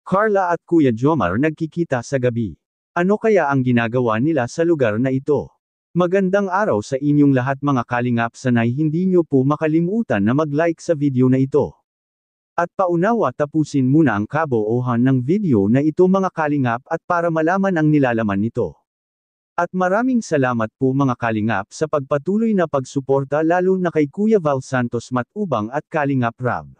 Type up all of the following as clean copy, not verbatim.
Carla at Kuya Jomar nagkikita sa gabi. Ano kaya ang ginagawa nila sa lugar na ito? Magandang araw sa inyong lahat mga kalingap, sanay hindi nyo po makalimutan na mag-like sa video na ito. At paunawa tapusin muna ang kabuuhan ng video na ito mga kalingap at para malaman ang nilalaman nito. At maraming salamat po mga kalingap sa pagpatuloy na pagsuporta lalo na kay Kuya Val Santos Matubang at Kalingap Rab.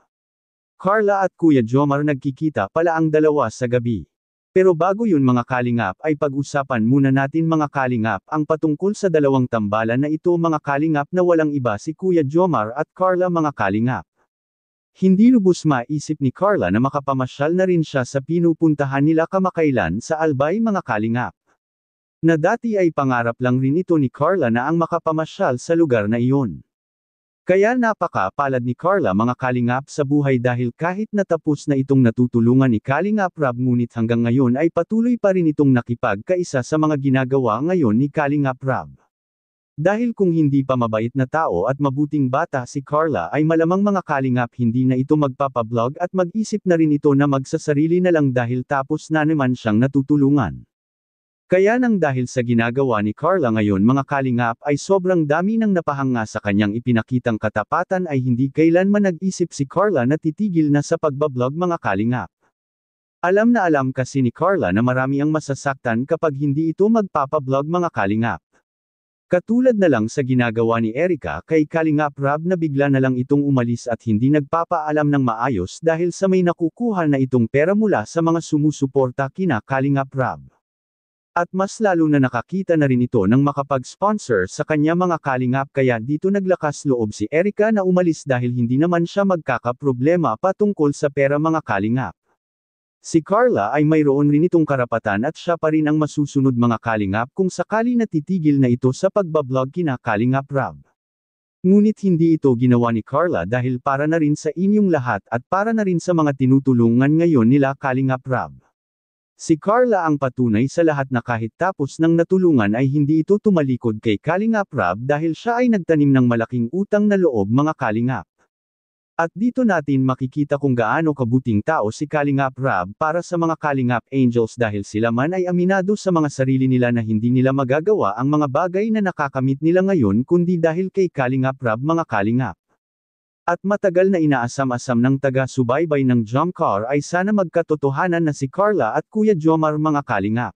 Carla at Kuya Jomar nagkikita pala ang dalawa sa gabi. Pero bago yun mga kalingap ay pag-usapan muna natin mga kalingap ang patungkol sa dalawang tambalan na ito mga kalingap na walang iba si Kuya Jomar at Carla mga kalingap. Hindi lubos maisip ni Carla na makapamasyal na rin siya sa pinupuntahan nila kamakailan sa Albay mga kalingap. Na dati ay pangarap lang rin ito ni Carla na ang makapamasyal sa lugar na iyon. Kaya napaka-palad ni Carla mga kalingap sa buhay dahil kahit natapos na itong natutulungan ni Kalingap Rab ngunit hanggang ngayon ay patuloy pa rin itong nakipagkaisa sa mga ginagawa ngayon ni Kalingap Rab. Dahil kung hindi pa mabait na tao at mabuting bata si Carla ay malamang mga kalingap hindi na ito magpapablog at mag-isip na rin ito na magsasarili na lang dahil tapos na naman siyang natutulungan. Kaya nang dahil sa ginagawa ni Carla ngayon mga kalingap ay sobrang dami nang napahanga sa kanyang ipinakitang katapatan ay hindi kailanman nag-isip si Carla na titigil na sa pagbablog mga kalingap. Alam na alam kasi ni Carla na marami ang masasaktan kapag hindi ito magpapablog mga kalingap. Katulad na lang sa ginagawa ni Erica kay Kalingap Rab na bigla na lang itong umalis at hindi nagpapaalam ng maayos dahil sa may nakukuha na itong pera mula sa mga sumusuporta kina Kalingap Rab. At mas lalo na nakakita na rin ito ng makapag-sponsor sa kanya mga kalingap kaya dito naglakas loob si Erica na umalis dahil hindi naman siya magkakaproblema patungkol sa pera mga kalingap. Si Carla ay mayroon rin itong karapatan at siya pa rin ang masusunod mga kalingap kung sakali natitigil na ito sa pagbablog kina Kalingap Rab. Ngunit hindi ito ginawa ni Carla dahil para na rin sa inyong lahat at para na rin sa mga tinutulungan ngayon nila Kalingap Rab. Si Carla ang patunay sa lahat na kahit tapos ng natulungan ay hindi ito tumalikod kay Kalingap Rab dahil siya ay nagtanim ng malaking utang na loob mga kalingap. At dito natin makikita kung gaano kabuting tao si Kalingap Rab para sa mga Kalingap Angels dahil sila man ay aminado sa mga sarili nila na hindi nila magagawa ang mga bagay na nakakamit nila ngayon kundi dahil kay Kalingap Rab mga kalingap. At matagal na inaasam-asam ng taga-subaybay ng Jomcar ay sana magkatotohanan na si Carla at Kuya Jomar mga kalingap.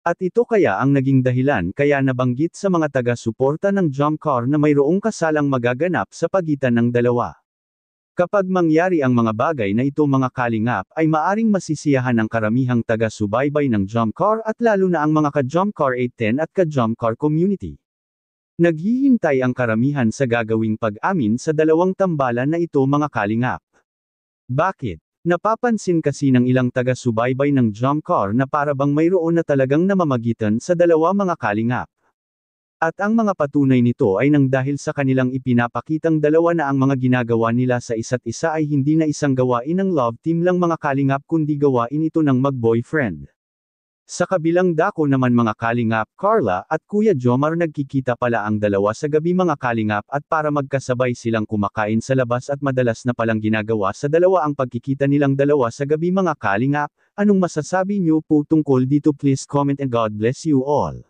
At ito kaya ang naging dahilan kaya nabanggit sa mga taga-suporta ng Jomcar na mayroong kasalang magaganap sa pagitan ng dalawa. Kapag mangyari ang mga bagay na ito mga kalingap ay maaring masisiyahan ang karamihang taga-subaybay ng Jomcar at lalo na ang mga ka-Jomcar 810 at ka-Jomcar community. Naghihintay ang karamihan sa gagawing pag-amin sa dalawang tambalan na ito mga kalingap. Bakit? Napapansin kasi ng ilang taga-subaybay ng Jomcar na para bang mayroon na talagang namamagitan sa dalawa mga kalingap. At ang mga patunay nito ay nang dahil sa kanilang ipinapakitang dalawa na ang mga ginagawa nila sa isa't isa ay hindi na isang gawain ng love team lang mga kalingap kundi gawain ito ng mag-boyfriend. Sa kabilang dako naman mga kalingap, Carla at Kuya Jomar nagkikita pala ang dalawa sa gabi mga kalingap at para magkasabay silang kumakain sa labas at madalas na palang ginagawa sa dalawa ang pagkikita nilang dalawa sa gabi mga kalingap. Anong masasabi niyo po tungkol dito? Please comment and God bless you all.